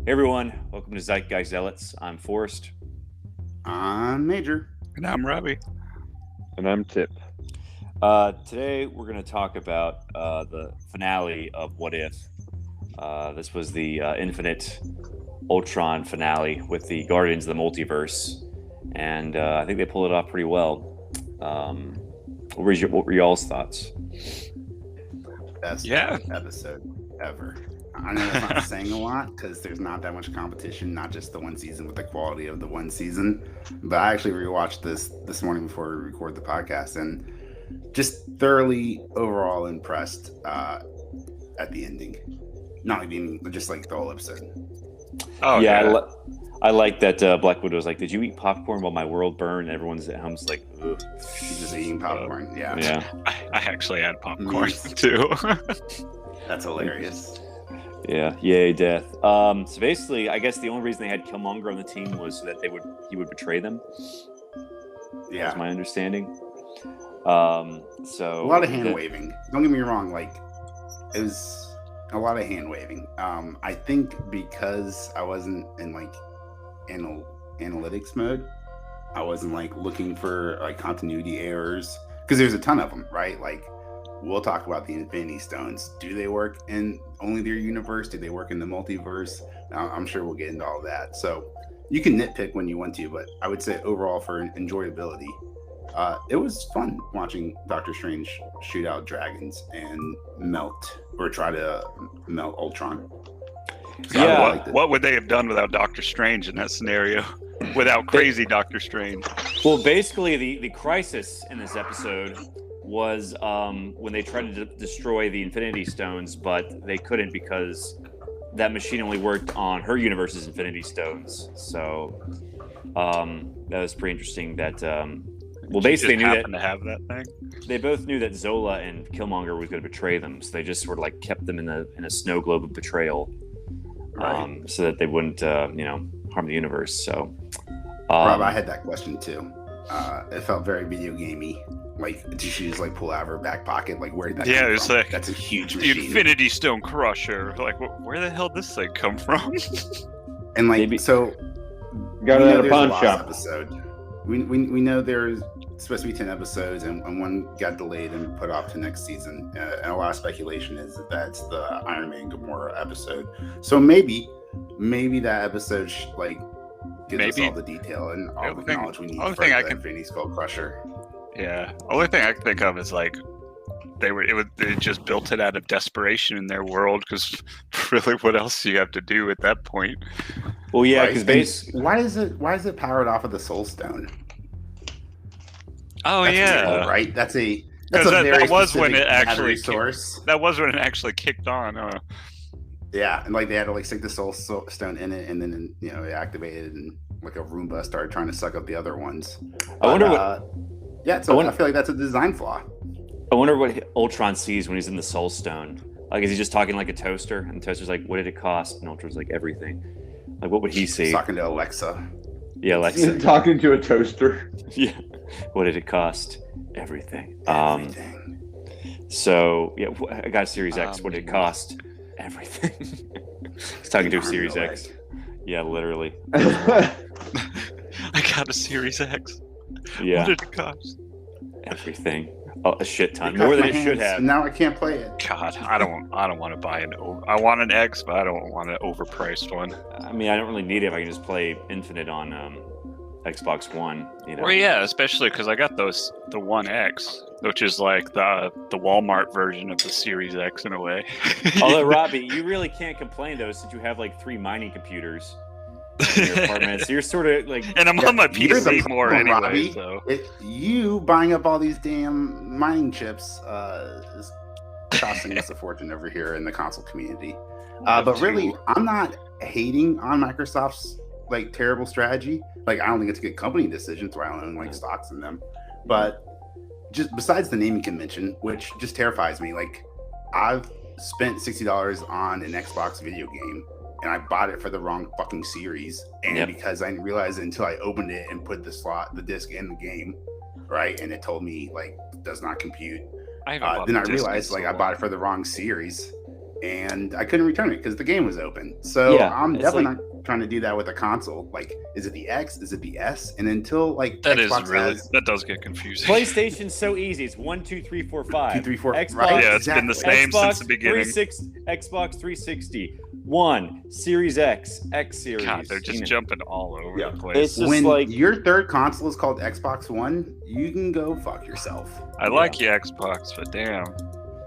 Hey everyone, welcome to Zeitgeistzealots. I'm Forrest. I'm Major. And I'm Robbie. And I'm Tip. Today we're going to talk about the finale of What If. This was the Infinite Ultron finale with the Guardians of the Multiverse, and I think they pulled it off pretty well. What were y'all's thoughts? Best episode ever. I know that's not saying a lot because there's not that much competition, not just the one season with the quality of the one season. But I actually rewatched this morning before we record the podcast and just thoroughly overall impressed at the ending. Not like the ending, but just like the whole episode. Oh yeah, I like that Black Widow was like, "Did you eat popcorn while my world burned?" And everyone's at home's like, "Ugh." She's just eating popcorn. Yeah. I actually had popcorn too. That's hilarious. Yeah, yay death. So basically, I guess the only reason they had Killmonger on the team was so that he would betray them. Yeah, that's my understanding. So a lot of hand waving. Don't get me wrong, like it was a lot of hand waving. I think because I wasn't in like analytics mode, I wasn't like looking for like continuity errors because there's a ton of them, right? Like we'll talk about the Infinity Stones. Do they work in only their universe? Do they work in the multiverse? I'm sure we'll get into all that. So you can nitpick when you want to, but I would say overall for enjoyability, it was fun watching Doctor Strange shoot out dragons and try to melt Ultron. So yeah. What would they have done without Doctor Strange in that scenario? Without crazy Doctor Strange? Well, basically the crisis in this episode was when they tried to destroy the Infinity Stones, but they couldn't because that machine only worked on her universe's Infinity Stones. So that was pretty interesting. That basically they knew to have that thing. They both knew that Zola and Killmonger was going to betray them, so they just sort of like kept them in a snow globe of betrayal, right. So that they wouldn't harm the universe. So, Rob, I had that question too. It felt very video gamey. Like, did she just like pull out of her back pocket? Like, where did that come it's from? like that's a huge the machine. Infinity Stone Crusher. Like, where the hell did this thing come from? And like, so got it at a pawn shop episode. We know there's supposed to be 10 episodes, and one got delayed and put off to next season. And a lot of speculation is that that's the Iron Man Gamora episode. So maybe that episode gives us all the detail and all the knowledge we need for the Infinity Skull Crusher. Yeah. Only thing I can think of is like they just built it out of desperation in their world, because really, what else do you have to do at that point? Well, yeah, because why is it powered off of the Soul Stone? Oh, that's yeah, right. That's a that was when it actually source. That was when it actually kicked on. Yeah, and like they had to like stick the Soul Stone in it, and then it activated, and like a Roomba started trying to suck up the other ones. I wonder what. Yeah, so I feel like that's a design flaw. I wonder what Ultron sees when he's in the Soul Stone. Like, is he just talking like a toaster? And the toaster's like, "What did it cost?" And Ultron's like, "Everything." Like, what would he see? He's talking to Alexa. Yeah, Alexa. Talking to a toaster. Yeah. What did it cost? Everything. Everything. So yeah, I got a Series X. What did it cost? Everything. He's talking to a Series X. Yeah, literally. I got a Series X. Yeah. What did it cost? Everything. Oh, a shit ton. More than it should have. Now I can't play it. God, I don't want to buy I want an X, but I don't want an overpriced one. I mean, I don't really need it if I can just play Infinite on Xbox One. Well, yeah, especially because I got the One X, which is like the Walmart version of the Series X in a way. Although, Robbie, you really can't complain though, since you have like 3 mining computers in your apartment. So you're sort of like, and I'm on my PC more anyway. Robbie. So you buying up all these damn mining chips is costing us a fortune over here in the console community. But really, I'm not hating on Microsoft's like terrible strategy. Like, I don't think it's a good company decision, so I don't own like stocks in them. But just besides the naming convention, which just terrifies me, like I've spent $60 on an Xbox video game and I bought it for the wrong fucking series. And because I didn't realize it until I opened it and put the disc in the game, right? And it told me like does not compute. Then I realized like I bought it for the wrong series. and I couldn't return it because the game was open. So Yeah, I'm it's definitely like- not trying to do that with a console. Like, is it the X? Is it the S? And until like That Xbox is really has that does get confusing. PlayStation's so easy. It's 1, 2, 3, 4, 5. 2, 3, 4, Xbox, right? Yeah, it's been the Exactly. same Xbox since the beginning. 360, Xbox 360, 1, Series X, X Series. God, they're just jumping all over Yeah. the place. It's just When like your third console is called Xbox One, you can go fuck yourself. I like you, Xbox, but damn.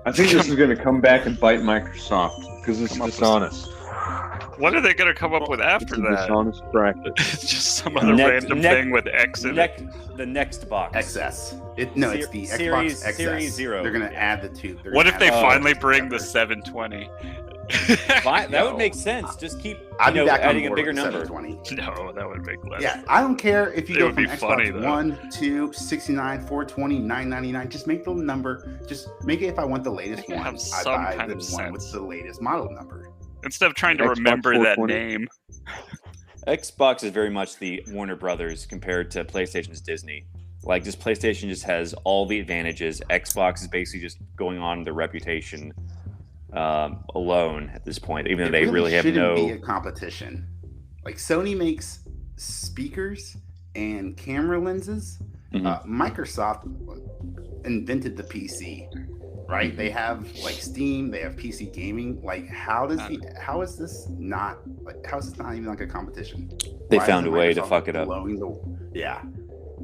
I think this is going to come back and bite Microsoft because it's Come up with dishonest. What are they going to come up with after It's a that? dishonest practice. It's just some other Next- random next- thing with X in it. the next box. XS. It's the Series- Xbox XS. Series Zero. They're gonna Yeah. add the two. they're What gonna if they add finally two bring the together. 720? That would Yo. make sense. Just keep I'd be back on adding a board bigger with number. 720. No, that would make less. Yeah, I don't care if you It go would from be funny, Xbox though. 1, 2, 69, 420, 999. Just make the number. Just make it if I want the latest Make it one. have I some buy kind the of one with sense. the latest model number. Instead of trying to Xbox remember that 420. name. Xbox is very much the Warner Brothers compared to PlayStation's Disney. Like, just PlayStation just has all the advantages. Xbox is basically just going on their reputation alone at this point, even though they really have shouldn't be no. a competition. Like Sony makes speakers and camera lenses. Mhm. Microsoft invented the PC, right? They have like Steam, they have PC gaming. Like, how is this not even like a competition? They Why found a isn't way to Microsoft fuck it up. blowing yeah,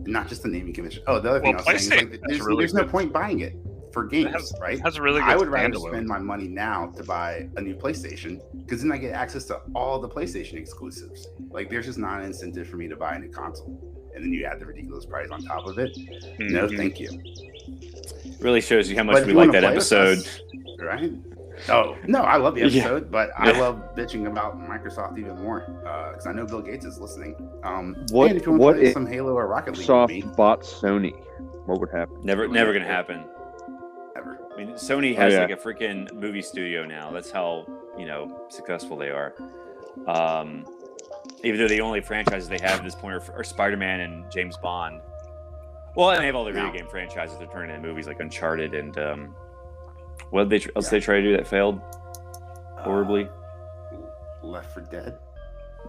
not just the naming convention. Oh, the other thing Well, I was saying is PlayStation like, has really there's no good- point buying it for games, has- right? Has a really good I would rather standalone. spend my money now to buy a new PlayStation because then I get access to all the PlayStation exclusives. Like, there's just not an incentive for me to buy a new console, and then you add the ridiculous price on top of it. No, Mhm. thank you. Really shows you how much But if we you like wanna that play with episode. us, right? Oh no, I love the Yeah. episode, but I love bitching about Microsoft even more because I know Bill Gates is listening. What- and if you want what to play if some Halo or Rocket League with Microsoft me, bought Sony. What would happen? Never gonna happen. ever. I mean, Sony has yeah. like a freaking movie studio now. That's how successful they are. Even though the only franchises they have at this point are Spider-Man and James Bond. Well, and they have all their video No. game franchises they're turning into movies like Uncharted and what did they try to do that failed horribly? Left 4 Dead.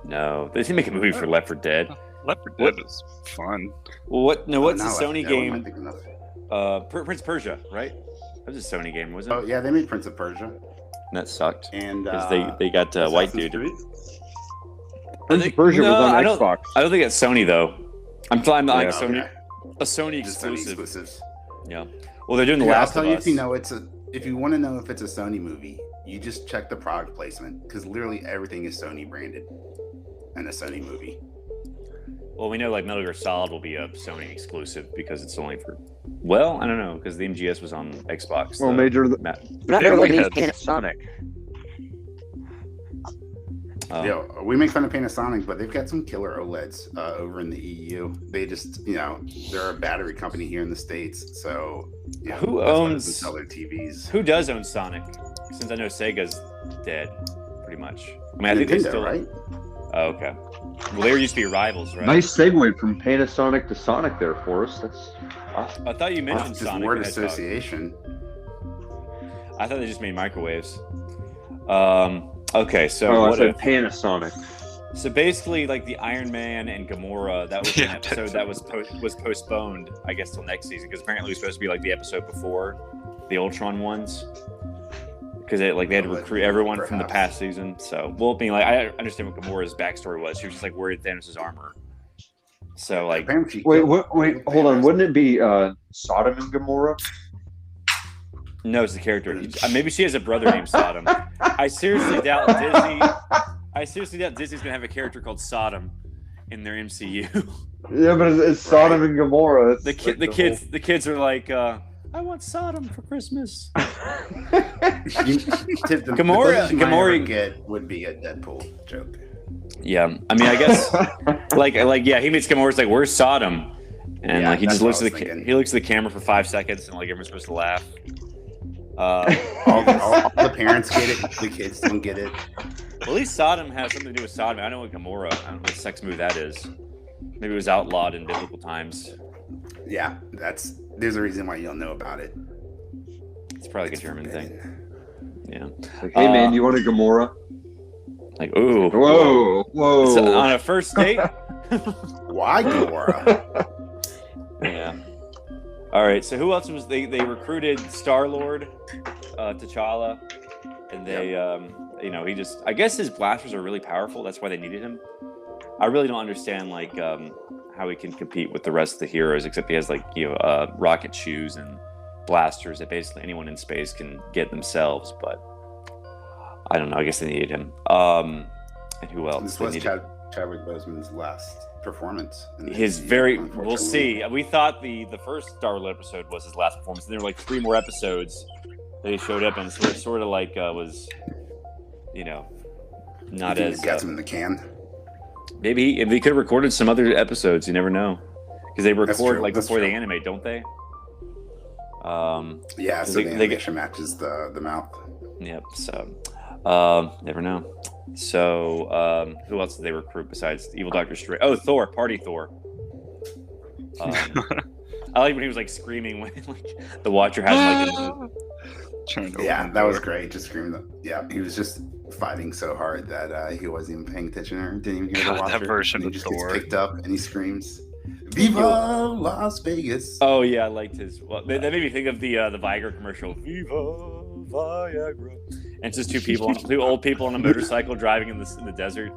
No, they didn't make a movie for Left 4 Dead. Left 4 Dead is fun. Well, what's the Not Left 4 Sony Dead, what am I game? thinking of? Prince of Persia, right? That was a Sony game, wasn't Oh it? yeah, they made Prince of Persia, And that sucked and because they got white Assassin's dude. Creed. Prince of Persia was on I don't- Xbox. I don't think it's Sony though. I'm talking about like Yeah. Sony, Okay. a Sony Just Sony exclusive. exclusives. Yeah. Well, they're doing The Here, I'll Last tell of you Us. if you want to know if it's a Sony movie, you just check the product placement because literally everything is Sony branded in a Sony movie. Well, we know like Metal Gear Solid will be a Sony exclusive because it's only for. Well, I don't know because the MGS was on Xbox. Well, the Major, map. They only had- Panasonic. Yo, we make fun of Panasonic, but they've got some killer OLEDs over in the EU. They just, they're a battery company here in the States, so Who that's why they owns- sell their TVs? Who does own Sonic? Since I know Sega's dead, pretty much. I mean, I think Nintendo, they still. right? Oh, okay. Well, they used to be rivals, right? Nice segue from Panasonic to Sonic there, Forrest. That's awesome. I thought you mentioned Just Sonic. word the Hedgehog. association. I thought they just made microwaves. Okay, so Oh, I what said if? Panasonic. So basically, like the Iron Man and Gamora, that was an Yeah, episode that was postponed, I guess, till next season because apparently it was supposed to be like the episode before the Ultron ones, because they had to recruit everyone from the past season. So, well, being like, I understand what Gamora's backstory was. She was just like worried Thanos' armor. So, like, Apparently, Wait, hold on. Wouldn't it be Sodom and Gomorrah? no, it's the character. Maybe she has a brother named Sodom. I seriously doubt Disney's gonna have a character called Sodom in their MCU. Yeah, but it's Sodom and Gomorrah. It's The kids are like, I want Sodom for Christmas. Gamora- Gamora get would be a Deadpool joke. Yeah, I mean, I guess like yeah, he meets Gamora's like, "Where's Sodom?" And Yeah, like he that's just looks what at I was thinking. he looks at the camera for 5 seconds, and like everyone's supposed to laugh. All the parents get it, the kids don't get it. Well, at least Sodom has something to do with Sodom. I know what Gamora, I don't know what sex move that is. Maybe it was outlawed in biblical times. Yeah, there's a reason why you don't know about it. It's probably like It's a German forbidden. thing. Yeah. Like, hey man, you want a Gamora? Like, ooh. Whoa. So, on a first date? Why Gamora? Yeah. All right. So who else was they recruited Star-Lord, T'Challa, and they he just, I guess his blasters are really powerful. That's why they needed him. I really don't understand like how he can compete with the rest of the heroes, except he has like rocket shoes and blasters that basically anyone in space can get themselves. But I don't know. I guess they needed him. And who else? This was Chadwick Boseman's last performance. We'll see. We thought the first Star-Lord episode was his last performance, and there were like 3 more episodes that he showed up, and sort of like was, not as got him in the can. Maybe if they could have recorded some other episodes, you never know, because they record like That's before true. they animate, don't they? Yeah, so the animation matches the mouth. Yep. So, never know. So, who else did they recruit besides Evil Doctor Strange? Oh, Thor, Party Thor. I like when he was like screaming when like the Watcher had like. Yeah, that was great. Just screaming. Yeah, he was just fighting so hard that he wasn't even paying attention or didn't even hear the Watcher. That version and of he just Thor gets picked up and he screams, "Viva Las Vegas!" Oh yeah, I liked his. Well, that made me think of the Viagra commercial. Viva Viagra. And it's just two old people on a motorcycle driving in the desert.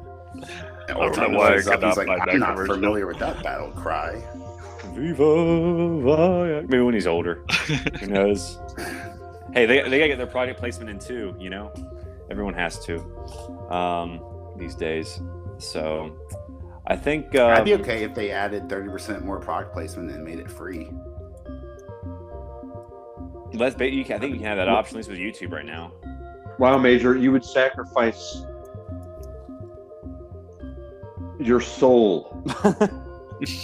I'm not familiar with that battle cry. Viva Viagra. Maybe when he's older. Who knows? Hey, they gotta get their product placement in too. Everyone has to these days. So I think I'd be okay if they added 30% more product placement and made it free. I think you can have that option, at least with YouTube right now. Wow, Major, you would sacrifice your soul.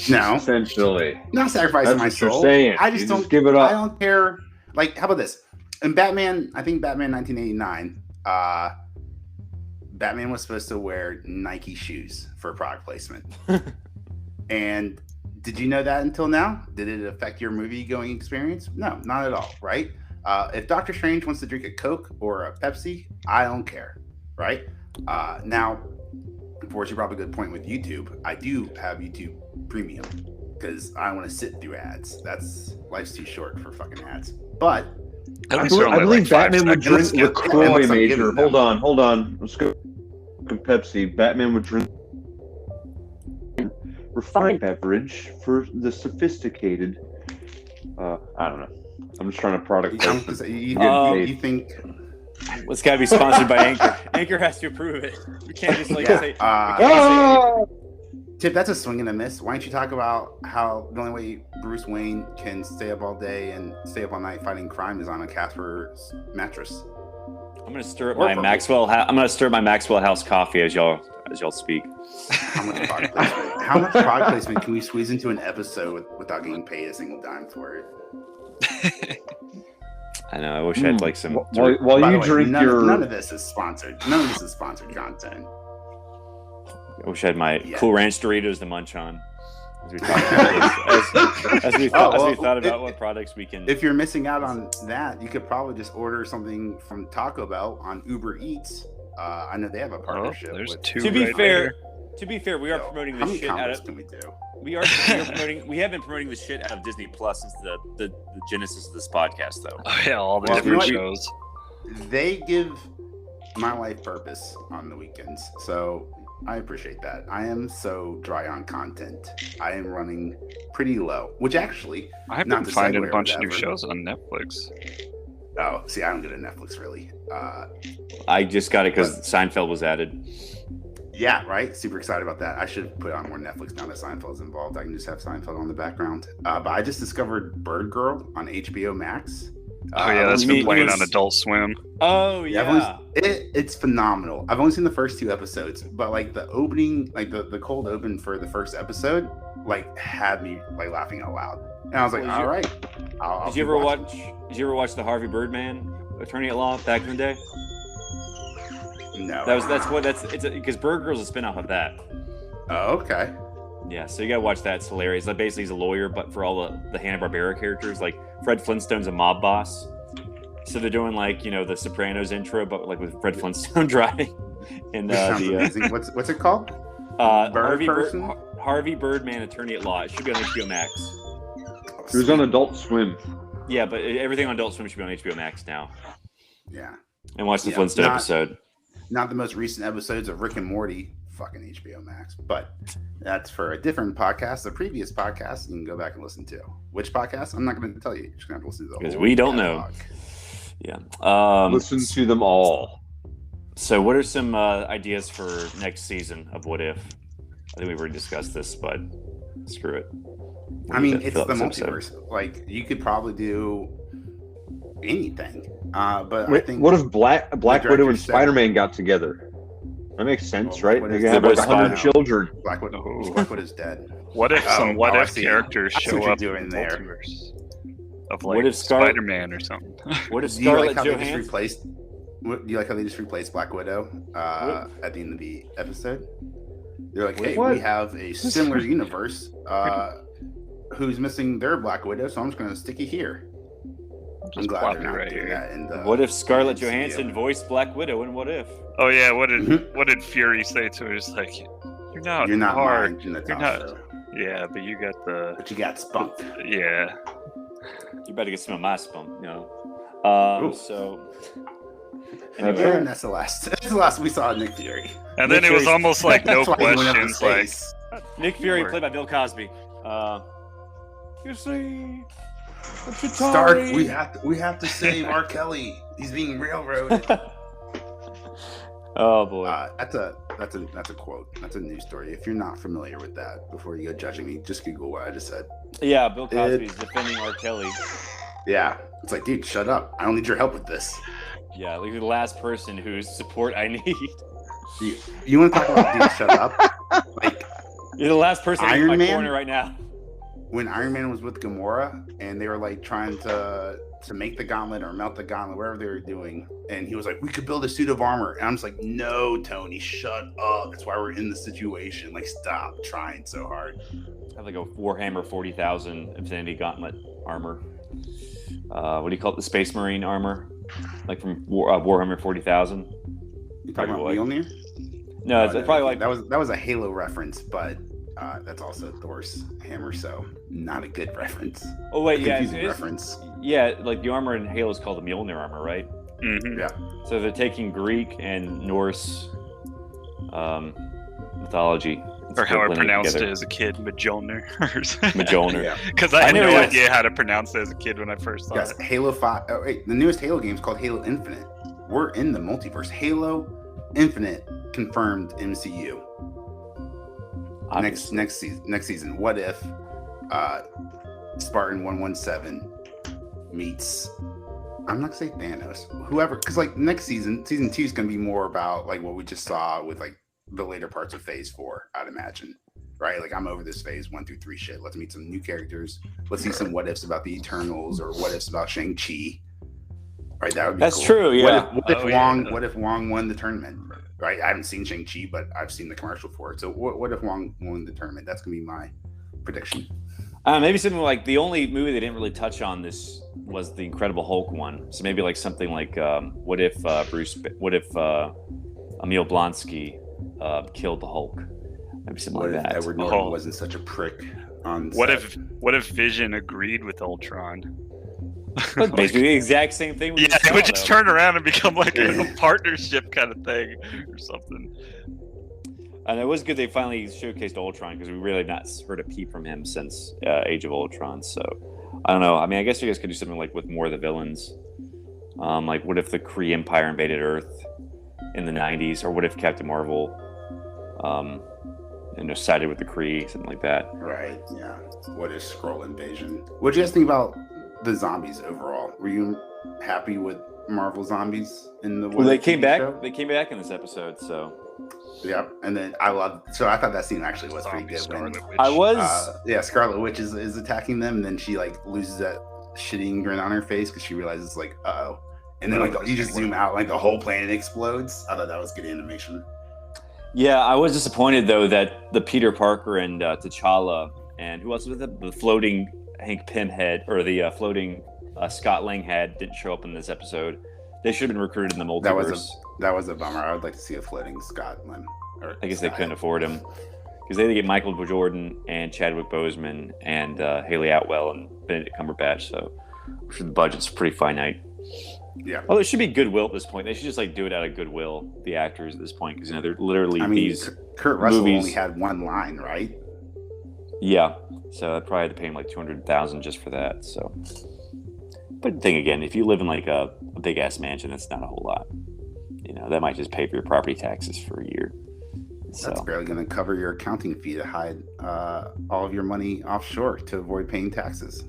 No, essentially, not sacrificing my That's what soul. you're saying. I just don't give it up. I don't care. Like, how about this? In Batman, I think Batman 1989, Batman was supposed to wear Nike shoes for product placement. And did you know that until now? Did it affect your movie going experience? No, not at all, right? If Doctor Strange wants to drink a Coke or a Pepsi, I don't care, right? Now, unfortunately, you brought up a good point with YouTube. I do have YouTube Premium because I want to sit through ads. Life's too short for fucking ads. But I believe Batman would drink LaCroix, Major. Hold on. Let's go. Pepsi. Batman would drink refined beverage for the sophisticated. I don't know. I'm just trying to product placement. You think It's got to be sponsored by Anchor. Anchor has to approve it. We can't just say. Tip, that's a swing and a miss. Why don't you talk about how the only way Bruce Wayne can stay up all day and stay up all night fighting crime is on a Casper's mattress? I'm gonna stir up my Maxwell. I'm gonna stir up my Maxwell House coffee as y'all speak. How much product placement? How much product placement can we squeeze into an episode without getting paid a single dime for it? I know. I wish I had like some. While you drink none of this is sponsored. None of this is sponsored content. I wish I had my Cool Ranch Doritos to munch on. As we thought about what products we can. If you're missing out on that, you could probably just order something from Taco Bell on Uber Eats. I know they have a partnership. To be fair, we are promoting the shit out of. Can we do? We have been promoting the shit out of Disney Plus since the genesis of this podcast, though. Oh yeah, all the different shows. They give my life purpose on the weekends, so I appreciate that. I am so dry on content. I am running pretty low, which actually I've been finding a bunch of new shows on Netflix. Oh, see, I don't get a Netflix really. I just got it because Seinfeld was added. Yeah, right. Super excited about that. I should put on more Netflix now that Seinfeld's involved. I can just have Seinfeld on the background. But I just discovered Bird Girl on HBO Max. Oh yeah, that's been playing on Adult Swim. Oh yeah, it's phenomenal. I've only seen the first 2 episodes, but like the opening, like the cold open for the first episode, like had me like laughing out loud, and I was like, all right. Did you ever watch the Harvey Birdman Attorney at Law back in the day? No. That's because Bird Girl's a spinoff of that. Oh, okay. Yeah, so you gotta watch that. It's hilarious. Like basically, he's a lawyer, but for all the Hanna-Barbera characters, like Fred Flintstone's a mob boss. So they're doing like the Sopranos intro, but like with Fred Flintstone driving. And Sounds amazing. What's it called? Harvey Birdman, Attorney at Law. It should be on HBO Max. It was on Adult Swim. Yeah, but everything on Adult Swim should be on HBO Max now. Yeah. And watch the Flintstone episode. Not the most recent episodes of Rick and Morty, fucking HBO Max, but that's for a different podcast. The previous podcast you can go back and listen to. Which podcast? I'm not going to tell you. You're just going to have to listen to the whole. Because we don't catalog. know. Yeah. Listen to them all. So, what are some ideas for next season of What If? I think we've already discussed this, but screw it. I mean, it's the multiverse. Like, you could probably do anything. But I think. What if Black Widow and Spider-Man got together? That makes sense, right? They have like 100 children. Black Widow's dead. What if some What If characters show up in the multiverse? Of like what if Spider-Man or something? What if Do you like Scarlett how they just Johansson? replaced? Do you like how they just replaced Black Widow at the end of the episode? They're like, hey, we have a similar universe. Who's missing their Black Widow? So I'm just going to stick you here. I'm glad they're not doing that. What if Scarlett Johansson voiced Black Widow in What If? Oh yeah, what did Fury say to her? He's like, you're not hard. You're not. Yeah, but you got the. But you got spunk. Yeah. You better get some of my spunk, So. Anyway, and that's the last we saw of Nick Fury. And then it was almost like no questions. Like Nick Fury played by Bill Cosby. You see, Stark, we have to save R. Kelly. He's being railroaded. Oh boy, that's a quote. That's a news story. If you're not familiar with that, before you go judging me, just Google what I just said. Yeah, Bill Cosby's defending R. Kelly. Yeah, it's like, dude, shut up. I don't need your help with this. Yeah, like the last person whose support I need. You want to talk about dude, shut up? Like, you're the last person in my corner right now. When Iron Man was with Gamora and they were like trying to make the gauntlet or melt the gauntlet, whatever they were doing, and he was like, we could build a suit of armor. And I'm just like, no, Tony, shut up. That's why we're in the situation. Like, stop trying so hard. I have like a Warhammer 40,000 Infinity Gauntlet armor. What do you call it? The Space Marine armor? Like from Warhammer 40,000? You talking about Mjolnir? No, it's probably like... That was a Halo reference, but that's also Thor's hammer, so not a good reference. Oh, wait, reference. Yeah, like the armor in Halo is called the Mjolnir armor, right? Mm-hmm. Yeah. So they're taking Greek and Norse mythology. Or how I pronounced it as a kid, Mjolnir. Mjolnir. Because I had no idea how to pronounce it as a kid when I first saw it. Halo 5. Oh, wait, the newest Halo game is called Halo Infinite. We're in the multiverse. Halo Infinite confirmed MCU. Next season. What if Spartan 117 meets? I'm not gonna say Thanos. Whoever, because like next season 2 is gonna be more about like what we just saw with like the later parts of Phase 4. I'd imagine, right? Like I'm over this Phase 1 through 3 shit. Let's meet some new characters. Let's see some what ifs about the Eternals or what ifs about Shang-Chi. Right, that would be. That's cool. true. Yeah. What if Wong won the tournament? Right, I haven't seen Shang-Chi, but I've seen the commercial for it. So what if Wong won the tournament? That's gonna be my prediction. Maybe something like the only movie they didn't really touch on this was the Incredible Hulk one. So maybe like something like what if Emil Blonsky killed the Hulk? Maybe something like that. Edward Norton wasn't such a prick on What set. if Vision agreed with Ultron? But basically the exact same thing. It would just turn around and become like a partnership kind of thing or something. And it was good they finally showcased Ultron because we really not heard a peep from him since Age of Ultron. So I don't know. I mean, I guess you guys could do something like with more of the villains. Like what if the Kree Empire invaded Earth in the 90s, or what if Captain Marvel sided with the Kree, something like that. Right. Yeah. What is Skrull invasion? What do you guys think about the zombies overall? Were you happy with Marvel zombies in the? Well, they came back. Show? They came back in this episode. So. Yeah, and then I thought that scene actually was pretty good. Scarlet Witch. I was. Scarlet Witch is attacking them, and then she like loses that shitting grin on her face because she realizes like, uh-oh. And then like you just zoom out, like the whole planet explodes. I thought that was good animation. Yeah, I was disappointed though that the Peter Parker and T'Challa and who else was it? The floating Hank Pym head or the floating Scott Langhead didn't show up in this episode. They should have been recruited in the multiverse. That was a bummer. I would like to see a floating Scott Lim. I guess they couldn't afford him because they had to get Michael B. Jordan and Chadwick Boseman and Haley Atwell and Benedict Cumberbatch. So I'm sure the budget's pretty finite. Yeah. Well, it should be goodwill at this point. They should just like do it out of goodwill, the actors at this point, because they're literally these. Kurt Russell movies. only had one line, right? Yeah, so I probably had to pay him like $200,000 just for that. So, but thing again, if you live in like a big ass mansion, that's not a whole lot. That might just pay for your property taxes for a year. So. That's barely going to cover your accounting fee to hide all of your money offshore to avoid paying taxes.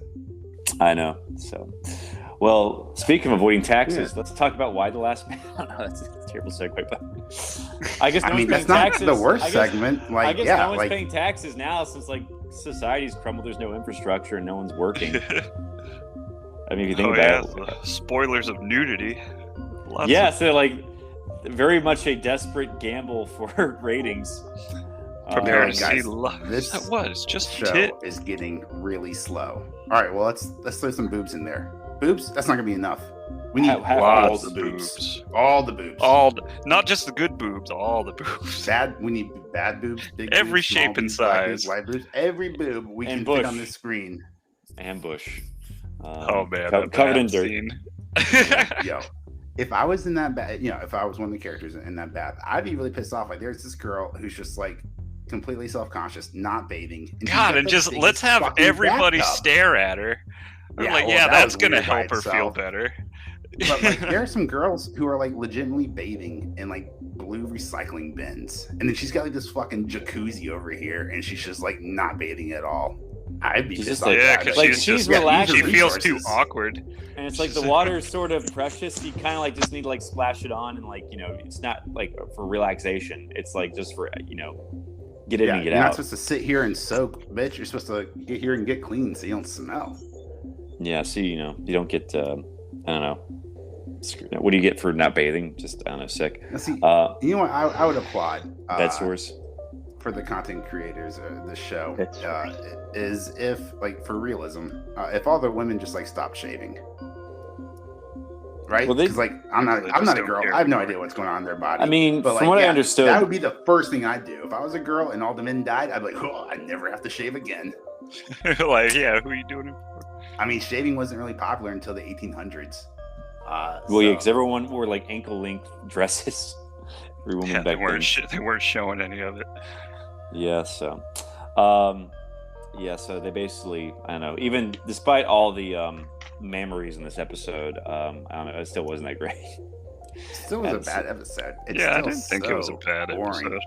I know. So, well, speaking of avoiding taxes, let's talk about why the last man. That's a terrible segue, but I guess that's not the worst segment. Like, I guess no one's paying taxes now since like society's crumbled. There's no infrastructure and no one's working. I mean, if you think about it, spoilers of nudity. So like very much a desperate gamble for ratings. Prepare to guys, see this was just show is getting really slow. All right, well let's throw some boobs in there. Boobs? That's not gonna be enough. We need all the boobs. All the boobs. Not just the good boobs. All the boobs. We need bad boobs. Big every boobs, shape and boobs, black size. boobs, white boobs. Every boob we can fit on the screen. Ambush. Oh man, covered in dirt. Scene. Yo, if I was in that bath, if I was one of the characters in that bath, I'd be really pissed off. Like, there's this girl who's just like completely self-conscious, not bathing. And just let's have everybody stare at her. That's gonna help her feel better. But like, there are some girls who are like legitimately bathing in like blue recycling bins, and then she's got like this fucking jacuzzi over here, and she's just like not bathing at all. I'd be just because she's relaxed. She feels too awkward, and it's like the water is sort of precious. You kind of like just need to like splash it on, and like it's not like for relaxation. It's like just for get in and get out. You're not supposed to sit here and soak, bitch. You're supposed to get here and get clean so you don't smell. Yeah, so you don't get I don't know. What do you get for not bathing? Just I don't know, sick. Now, see, you know what? I would applaud bed sores for the content creators of the show. Is if like for realism, if all the women just like stopped shaving, right? Because like I'm not a girl. I have no idea what's going on in their body. I mean, but from what I understood, that would be the first thing I'd do if I was a girl and all the men died. I'd be like, oh, I never have to shave again. Who are you doing it for? I mean, shaving wasn't really popular until the 1800s. Because everyone wore like ankle-length dresses. Every woman back then. They weren't showing any of it. Yeah, so, so they basically, I don't know. Even despite all the memories in this episode, I don't know. It still wasn't that great. Still was a bad episode. I didn't think it was a bad episode.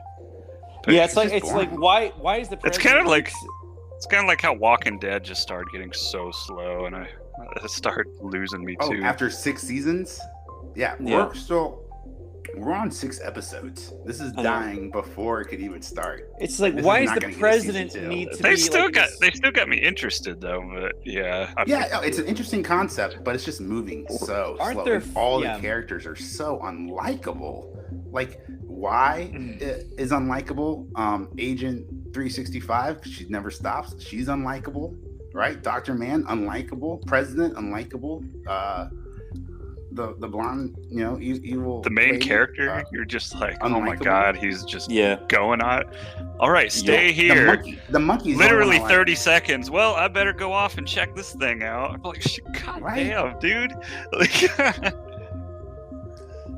Yeah, it's like why is the It's kind of like how Walking Dead just started getting so slow, and I started losing me too. After 6 seasons? Yeah. We're on 6 episodes. This is dying before it could even start. It's like, why is the president need to They still got me interested though, but it's an interesting concept, but it's just moving so slow. All the characters are so unlikable. Like, why is unlikable? Agent 365, she never stops. She's unlikable, right? Dr. Man, unlikable. President, unlikable. The blonde, evil. The main character, you're just like, oh my god, he's just going on. All right, stay here. The monkey. Literally 30 seconds. Well, I better go off and check this thing out. I'm like, god damn, dude.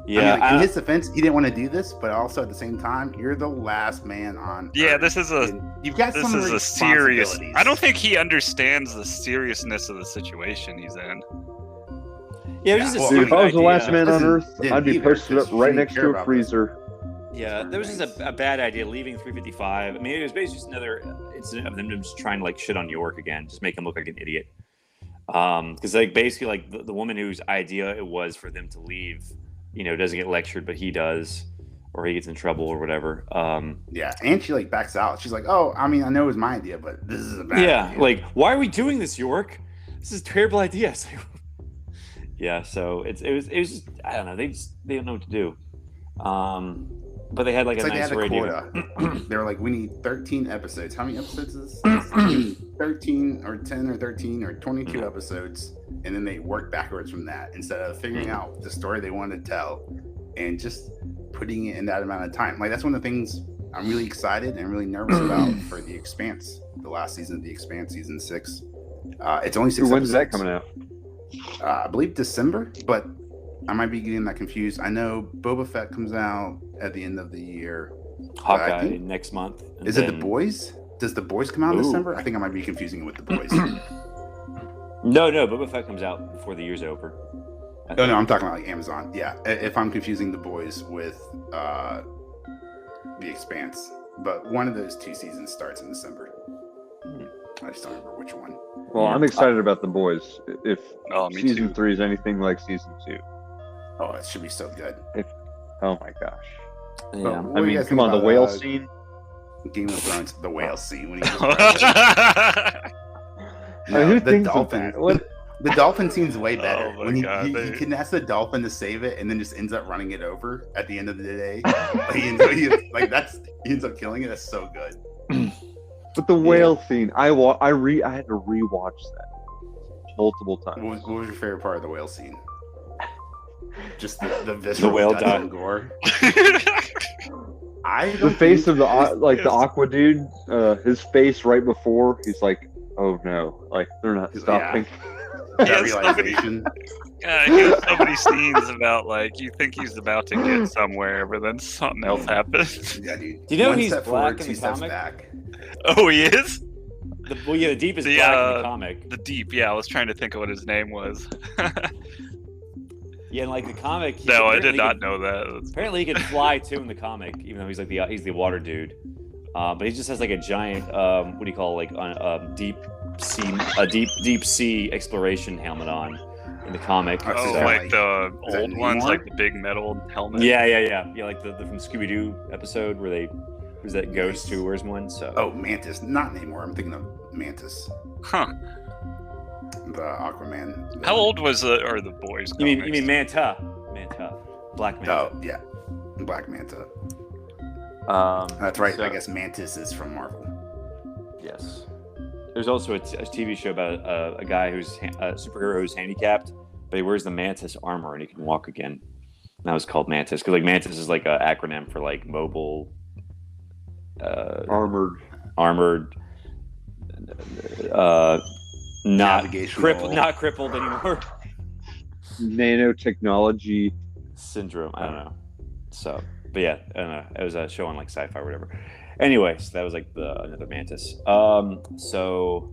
In his defense, he didn't want to do this, but also at the same time, you're the last man on. Yeah, Earth. this is a serious. I don't think he understands the seriousness of the situation he's in. Yeah, it was just if I was the last man on Earth, I'd be posted up right next to a freezer. Yeah, there was just a bad idea leaving 355. I mean, it was basically just another incident of them just trying to like shit on New York again, just make him look like an idiot. Because like basically like the woman whose idea it was for them to leave, doesn't get lectured, but he does, or he gets in trouble or whatever. And she like backs out. She's like, "Oh, I mean, I know it was my idea, but this is a bad idea." Like, why are we doing this, York? This is a terrible idea. So it was just, I don't know. They don't know what to do. But they had like It's a like nice they had a radio. quota. They were like, we need 13 episodes. How many episodes is this? We need 13 or 10 or 13 or 22 episodes. And then they worked backwards from that instead of figuring out the story they wanted to tell and just putting it in that amount of time. Like, that's one of the things I'm really excited and really nervous about for The Expanse, the last season of The Expanse, season 6. It's only 6 episodes. When's that coming out? I believe December, but I might be getting that confused. I know Boba Fett comes out at the end of the year. Hawkeye next month. Is it The Boys? Does The Boys come out in December? I think I might be confusing it with The Boys. No, Boba Fett comes out before the year's over. No, I'm talking about like Amazon. Yeah, if I'm confusing The Boys with The Expanse. But one of those 2 seasons starts in December. I just don't remember which one. Well, I'm excited about The Boys. If me season too. 3 is anything like season 2. Oh, it should be so good. Oh my gosh. Yeah. What I do you mean, guys come think on, the about, whale scene. Game of Thrones, the whale scene. When he Who the thinks of dolphin. that? What? The dolphin scene's way better. Oh my when he God, kidnaps the dolphin to save it, and then just ends up running it over at the end of the day. he ends up killing it. That's so good. But the whale scene, I had to rewatch that multiple times. What was your favorite part of the whale scene? Just the visceral whale guts dying. and gore. The face of the aqua dude, his face right before, he's like, oh no, like they're not stopping. That Yes, realization. He has so many scenes about like you think he's about to get somewhere, but then something else happens. Yeah, dude. Do you know One he's step black forward, in 2 the steps comic? back. Oh, he is? The Deep is The, black in the comic. The Deep, yeah. I was trying to think of what his name was. Yeah, and like the comic. No, I did not know that. Apparently, he can fly too in the comic, even though he's like he's the water dude. But he just has like a giant what do you call it, like deep sea exploration helmet on in the comic. Oh, So- like the Is that old ones, Namor? like the big metal helmet. Yeah, like the from Scooby Doo episode where who's that ghost who wears one? So Oh, Mantis, not Namor. I'm thinking of Mantis, Huh. the Aquaman. How old was the boys? you mean Manta, Black Manta. Oh, yeah, Black Manta. Um, That's right. so- I guess Mantis is from Marvel. Yes. There's also a TV show about a guy who's a superhero who's handicapped, but he wears the Mantis armor and he can walk again. And that was called Mantis because like Mantis is like an acronym for like mobile, Armored. Navigational. not crippled anymore. Nanotechnology. Syndrome. I don't know. So, but yeah, I don't know. It was a show on like sci-fi or whatever. Anyways, that was like another Mantis. So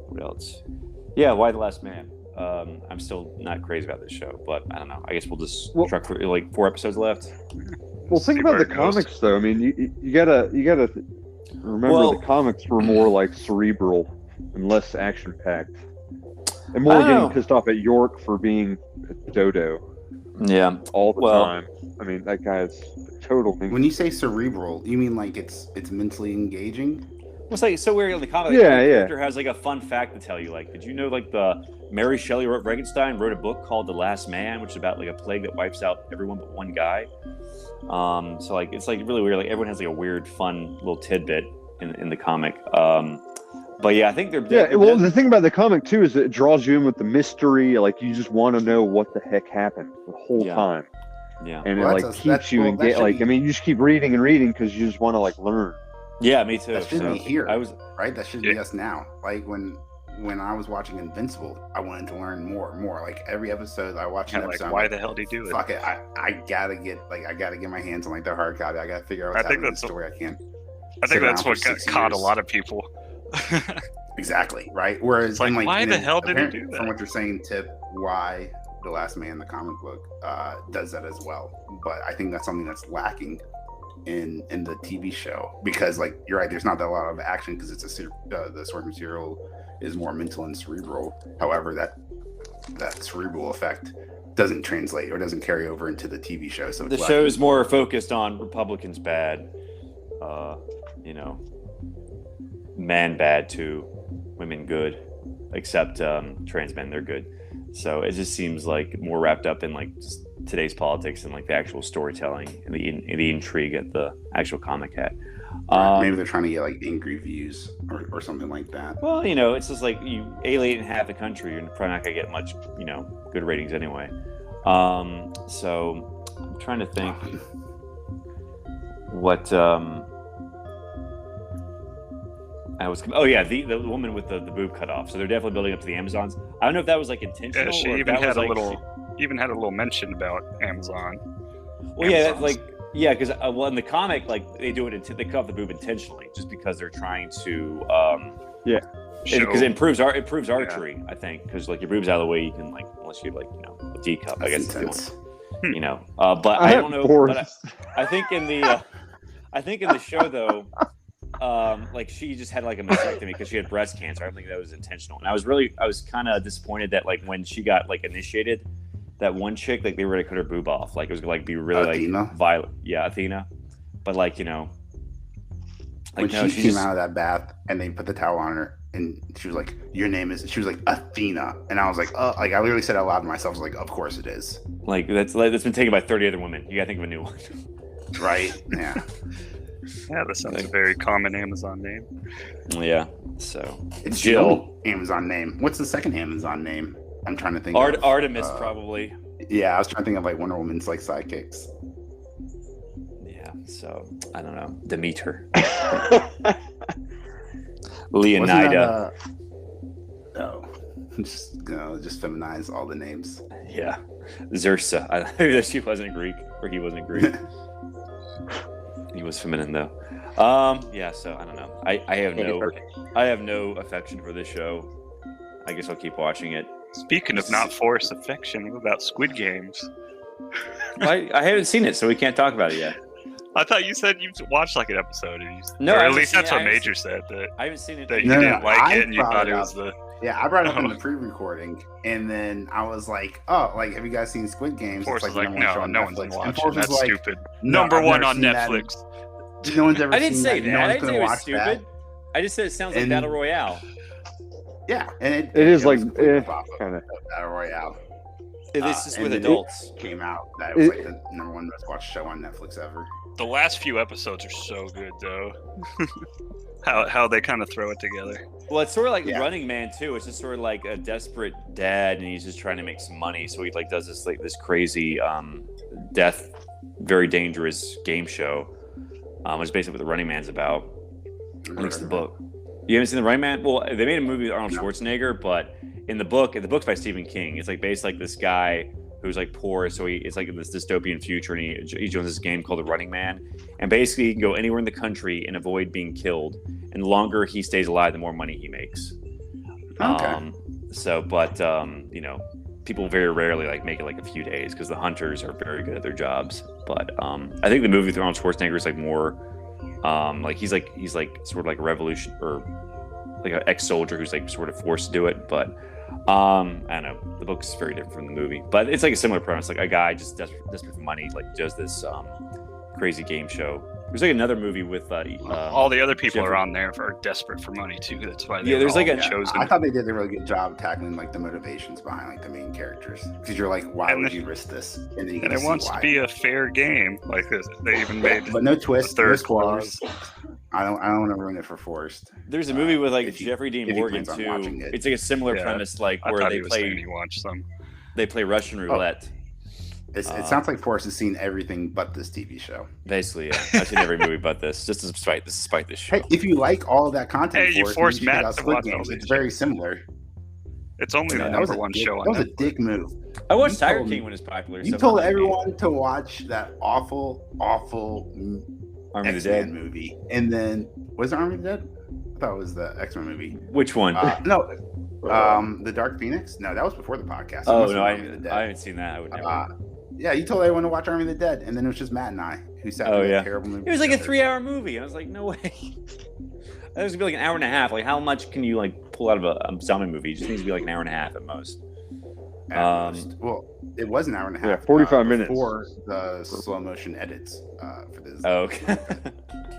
what else? Yeah, Why the Last Man? I'm still not crazy about this show, but I don't know. I guess we'll just truck for like 4 episodes left. Well, think See about where the it goes. comics, though. I mean, you gotta remember the comics were more like cerebral and less action packed, and more getting pissed off at York for being a dodo Yeah. all the time. I mean, that guy's a total. When you say cerebral, you mean like it's mentally engaging? It's like so weird in the comic. Yeah, the yeah. character has like a fun fact to tell you. Like, did you know like the Mary Shelley Frankenstein wrote a book called The Last Man, which is about like a plague that wipes out everyone but one guy. So like it's like really weird. Like everyone has like a weird, fun little tidbit in the comic. But yeah, I think they're well, the thing about the comic too is it draws you in with the mystery. Like you just want to know what the heck happened the whole time. Yeah, Well, and it like that's- keeps that's- you well, engaged. that should Like be- I mean, you just keep reading and reading because you just want to like learn. Yeah, me too. That should So be here, I was right? That should be us now. Like when I was watching Invincible, I wanted to learn more and more. Like every episode I watch an Kind of episode, like, I'm why like, the hell did he do it? fuck it, I gotta get my hands on like the hard copy. I gotta figure out I what's think happening in the that's story. I can't. I think sit that's around what for 6 caught a years. lot of people. Exactly, right? Whereas It's like, in, why in the an- hell did he apparent- do that? From what you're saying, Tip, why The Last Man, the comic book, does that as well. But I think that's something that's lacking in the TV show because, like, you're right. There's not that lot of action because it's the source material is more mental and cerebral. However, that cerebral effect doesn't translate or doesn't carry over into the TV show. So the it's show is more focused on Republicans bad, man bad too, women good, except trans men, they're good. So it just seems like more wrapped up in like just today's politics and like the actual storytelling and the intrigue that the actual comic had. Maybe they're trying to get like angry views or something like that. Well, it's just like you alienate half the country, you're probably not gonna get much, good ratings anyway. So I'm trying to think what I was. Oh yeah, the woman with the boob cut off. So they're definitely building up to the Amazons. I don't know if that was like intentional. Yeah, she or if even that had was, a little. Even had a little mention about Amazon. Well, yeah, that's like because in the comic, like they do it. They cut off the boob intentionally, just because they're trying to. Because it improves archery, I think. Because like your boob's out of the way, you can like unless you like a D cup, I guess. If you want, but I don't know. But I think in the show though. Like she just had like a mastectomy because she had breast cancer. I don't think that was intentional. And I was kind of disappointed that like when she got like initiated, that one chick, like they were gonna cut her boob off. Like it was gonna like be really Athena? like violent. Yeah, Athena. But like like when she came out of that bath and they put the towel on her and she was like, "Your name is," she was like, "Athena," and I was like, "Oh," like I literally said out loud to myself, I was like, "Of course it is." Like that's been taken by 30 other women. You gotta think of a new one. Right? Yeah. Yeah, that sounds a very common Amazon name. Yeah. So it's Jill. Amazon name. What's the second Amazon name? I'm trying to think. Artemis probably. Yeah, I was trying to think of like Wonder Woman's like sidekicks. Yeah. So I don't know. Demeter. Leonida. Just feminize all the names. Yeah. Xerxa. I that she wasn't Greek or he wasn't Greek. He was feminine though. Yeah, so I don't know. I have no affection for this show. I guess I'll keep watching it. Speaking of not forced affection, what about Squid Games? I haven't seen it, so we can't talk about it yet. I thought you said you watched like an episode. No, or at least that's what Major said. That I haven't seen it. That you didn't like it and you thought it was the. Yeah, I brought it up in the pre-recording, and then I was like, "Oh, like, have you guys seen Squid Games?" Force it's like, no one's watching. That's like, stupid. No, Number one on Netflix. No one's ever. I didn't seen say that. No I one's didn't say it was stupid. That. I just said it sounds like Battle Royale. Yeah, and it is like kind of Battle Royale. This is with adults. Came out that it was like the number one most watched show on Netflix ever. The last few episodes are so good, though. how they kind of throw it together. Well, it's sort of like Running Man too. It's just sort of like a desperate dad, and he's just trying to make some money. So he like does this like this crazy death, very dangerous game show. Which is basically what the Running Man's about. At least the book. You haven't seen the Running Man? Well, they made a movie with Arnold Schwarzenegger, but in the book's by Stephen King. It's like based like this guy who's like poor, so it's like this dystopian future, and he joins this game called the Running Man, and basically he can go anywhere in the country and avoid being killed, and the longer he stays alive, the more money he makes. Okay. People very rarely like make it like a few days because the hunters are very good at their jobs. But I think the movie with Arnold Schwarzenegger is like more like he's like sort of like a revolution or like an ex-soldier who's like sort of forced to do it, but I don't know. The book's very different from the movie, but it's like a similar premise. Like a guy just desperate for money, like does this crazy game show. There's like another movie with all the other people are on there are desperate for money too. That's why there's like a chosen. I thought they did a really good job tackling like the motivations behind like the main characters, because you're like, why would you risk this? And then it wants to be a fair game. Like this, they even made but no twist, third no clause. I don't want to ruin it for Forrest. There's a movie with like Jeffrey Dean Morgan too. It's like a similar premise, like where they play Russian roulette. It sounds like Forrest has seen everything but this TV show. Basically, yeah. I've seen every movie but this, just to spite this show. Hey, if you like all of that content, you forced Matt to Squid watch Games. all It's very similar. It's only the number one show on Netflix. That was a dick move. I watched Tiger King when it's popular. You told everyone to watch that awful Army of the X-Men Dead movie, and then was it Army of the Dead? I thought it was the X-Men movie. Which one? The Dark Phoenix. No, that was before the podcast. I haven't seen that. I would never. Yeah, you told everyone to watch Army of the Dead, and then it was just Matt and I who sat through that terrible movie. It was like a 3-hour movie. I was like, no way. That was gonna be like an hour and a half. Like, how much can you like pull out of a zombie movie? It just needs to be like an hour and a half at most. Well, it was an hour and a half. Yeah, 45 minutes before the slow motion edits for this. Oh, okay.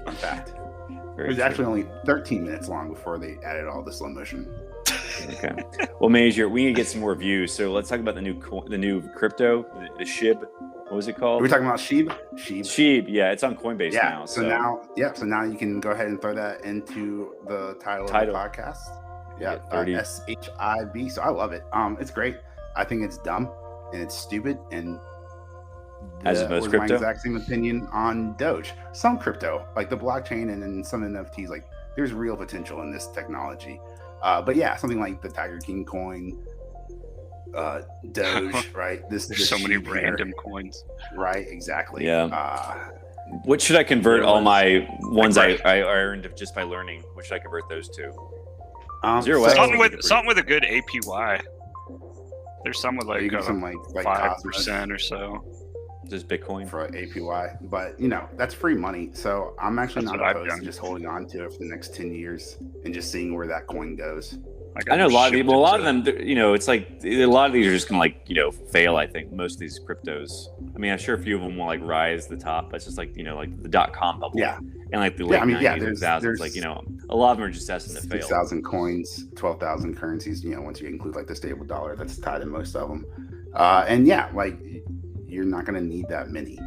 Fun fact. It was actually only 13 minutes long before they added all the slow motion. Okay. Well, Major, we need to get some more views. So let's talk about the new crypto, the SHIB. What was it Are called? we talking about SHIB? SHIB. Yeah, it's on Coinbase now. So now you can go ahead and throw that into the title of the podcast. Yeah, SHIB. So I love it. It's great. I think it's dumb and it's stupid, and as most was crypto. My exact same opinion on Doge. Some crypto, like the blockchain and then some NFTs, like there's real potential in this technology. But yeah, something like the Tiger King coin, Doge, right? There's so many random coins. Right, exactly. Yeah. What should I convert all my ones I earned just by learning? What should I convert those to? Something with a good APY. There's some with like 5% or so. Just Bitcoin for APY, but that's free money. So I'm actually not opposed to just holding on to it for the next 10 years and just seeing where that coin goes. I know a lot of people. A lot of them, it's like a lot of these are just gonna fail. I think most of these cryptos. I mean, I'm sure a few of them will rise to the top. But it's just like like the .com bubble. Yeah. And like the late 90s, 2000s, like a lot of them are just destined to fail. 6,000 coins, 12,000 currencies. Once you include like the stable dollar, that's tied in most of them. And you're not going to need that many.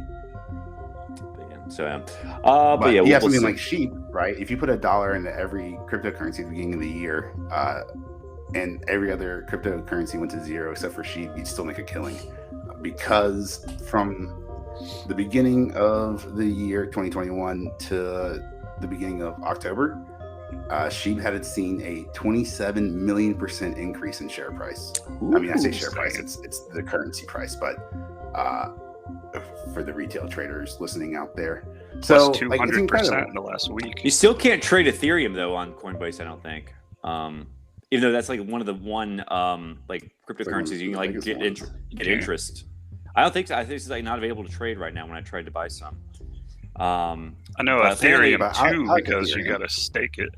So, but you have something like SHIB, right? If you put $1 into every cryptocurrency at the beginning of the year, and every other cryptocurrency went to zero except for SHIB, you'd still make a killing. Because from the beginning of the year 2021 to the beginning of October, SHIB had seen a 27 million% increase in share price. Ooh, I mean, I say share price, it's the currency price, but for the retail traders listening out there. So plus 200% in the last week. You still can't trade Ethereum though on Coinbase, I don't think. Even though that's like one of the cryptocurrencies you can get interest. I don't think so. I think it's not available to trade right now when I tried to buy some. I know Ethereum too, because you got to stake it.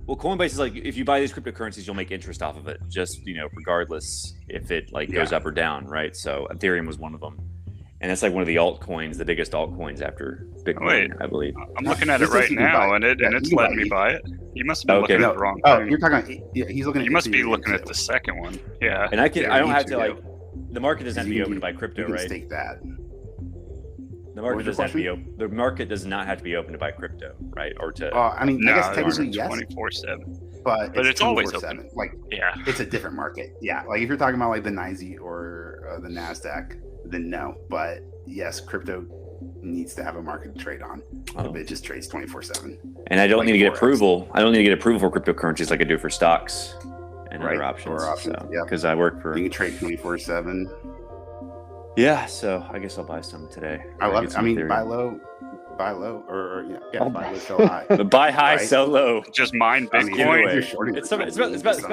Well, Coinbase is like, if you buy these cryptocurrencies, you'll make interest off of it, just regardless if it goes up or down, right? So Ethereum was one of them, and it's like one of the altcoins, the biggest altcoins after Bitcoin, I believe. I'm looking at it right now, and it's letting me buy it. You must be looking at the wrong thing. You're talking. He's looking. You must be looking at the second one. Yeah, and I don't have to the market doesn't have to be open to buy crypto, right? Stake that. The market doesn't have to be open. The market does not have to be open to buy crypto, right? Or to. I guess technically yes. 24/7. But it's always open. It's a different market. Yeah, like if you're talking about like the NYSE or the Nasdaq, then no. But yes, crypto needs to have a market to trade on. But it just trades 24/7. And I don't need to get approval. I don't need to get approval for cryptocurrencies like I do for stocks and other options. Or options. Yeah, because I work for. You can trade 24/7. Yeah, so I guess I'll buy some today. I love it. I mean, buy low, buy low, buy low, sell high. But buy high, sell low. Just mine Bitcoin. It's about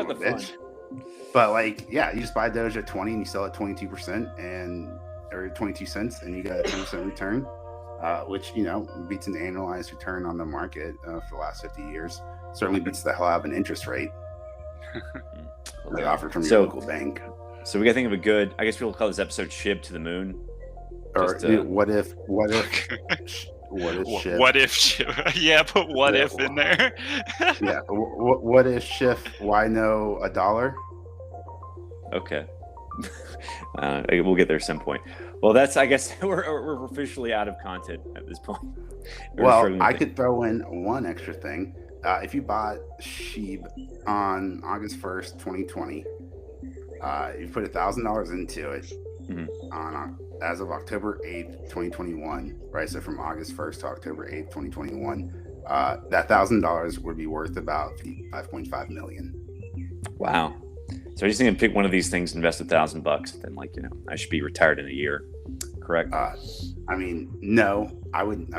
the fun. But you just buy Doge at 20 and you sell at 22% or 22 cents, and you got a 10% return, which beats an annualized return on the market for the last 50 years. Certainly beats the hell out of an interest rate offered from your local bank. So we got to think of a good. I guess we'll call this episode "SHIB to the Moon." Or what if SHIB? What if SHIB? Yeah, put what if in there. Yeah. What if SHIB? Why no $1? Okay. We'll get there some point. Well, I guess we're officially out of content at this point. I could throw in one extra thing. If you bought SHIB on August 1st, 2020. You put $1,000 into it as of October 8th, 2021, right? So from August 1st to October 8th, 2021, that $1,000 would be worth about $5.5 million. Wow. So I just need to pick one of these things, invest $1,000, then I should be retired in a year. Correct? No, I wouldn't.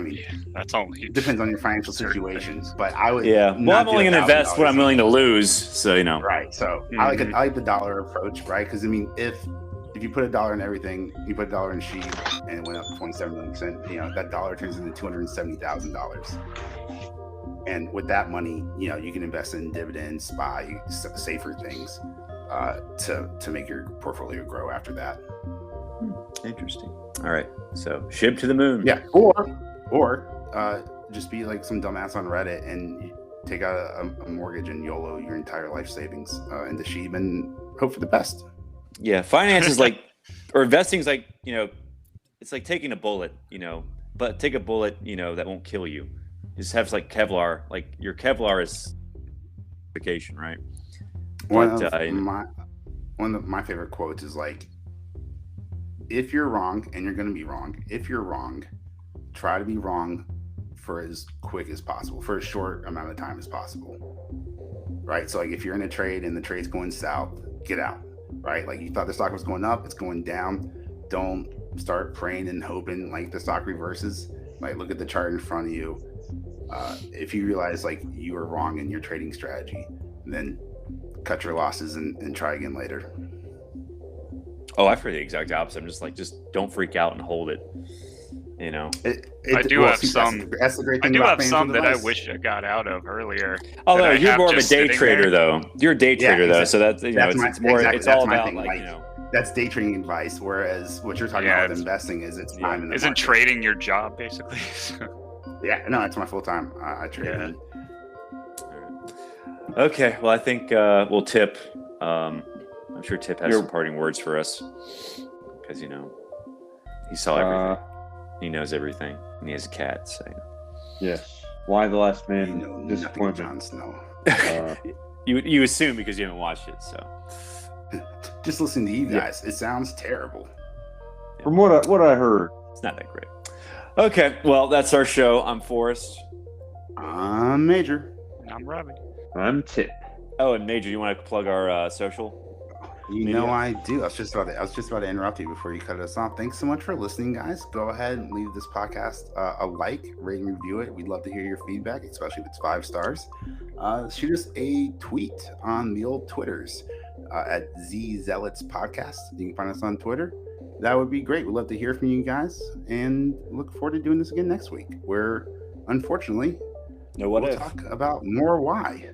That's all. Depends on your financial situation, but I would. Yeah. Well, I'm only going to invest what I'm willing to lose. So Right. So I like the dollar approach, right? Because if you put $1 in everything, you put $1 in SHIB and it went up 27 million%, that dollar turns into $270,000. And with that money, you can invest in dividends, buy safer things to make your portfolio grow after that. Interesting. All right. So SHIB to the moon. Yeah. Or just be like some dumbass on Reddit and take out a mortgage and YOLO your entire life savings into SHIB and hope for the best. Yeah, finance is like, or investing is like, it's like taking a bullet, but take a bullet, that won't kill you. You just have like Kevlar, like your Kevlar is vacation, right? One of my favorite quotes is like, if you're wrong, and you're going to be wrong, if you're wrong, try to be wrong for as quick as possible, for as short amount of time as possible, right? So like if you're in a trade and the trade's going south, get out, right? Like you thought the stock was going up, it's going down. Don't start praying and hoping like the stock reverses. Like look at the chart in front of you. If you realize like you were wrong in your trading strategy, then cut your losses and try again later. Oh, I've heard the exact opposite. I'm just like, don't freak out and hold it. I do have some. That's the great thing. I do have some that I wish I got out of earlier. Oh no, you're more of a day trader though. You're a day trader though, so that's it's more. It's all about like that's day trading advice. Whereas what you're talking about with investing is it's time in the isn't market. Trading your job basically? Yeah, no, it's my full time. I trade. Yeah. Okay, well I think we'll Tip. I'm sure Tip has some parting words for us because he saw everything. He knows everything, and he has a cat. So yes, why the last man? Disappointment. Jon Snow. You assume because you haven't watched it, so just listen to you guys. It sounds terrible. Yeah. From what I heard, it's not that great. Okay, well that's our show. I'm Forrest. I'm Major. I'm Robbie. I'm Tip. Oh, and Major, you want to plug our social? I do. I was just about to interrupt you before you cut us off. Thanks so much for listening, guys. Go ahead and leave this podcast a like, rate, and review it. We'd love to hear your feedback, especially if it's 5 stars. Shoot us a tweet on the old Twitters at Zealots Podcast. You can find us on Twitter. That would be great. We'd love to hear from you guys, and look forward to doing this again next week, where unfortunately we'll talk about more why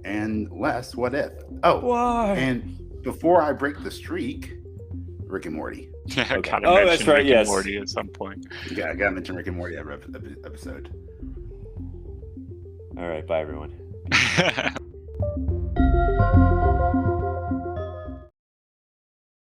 and less what if. Oh, why? And before I break the streak, Rick and Morty. I gotta mention that's right. Rick and Morty at some point. Yeah, I gotta mention Rick and Morty every episode. All right, bye everyone.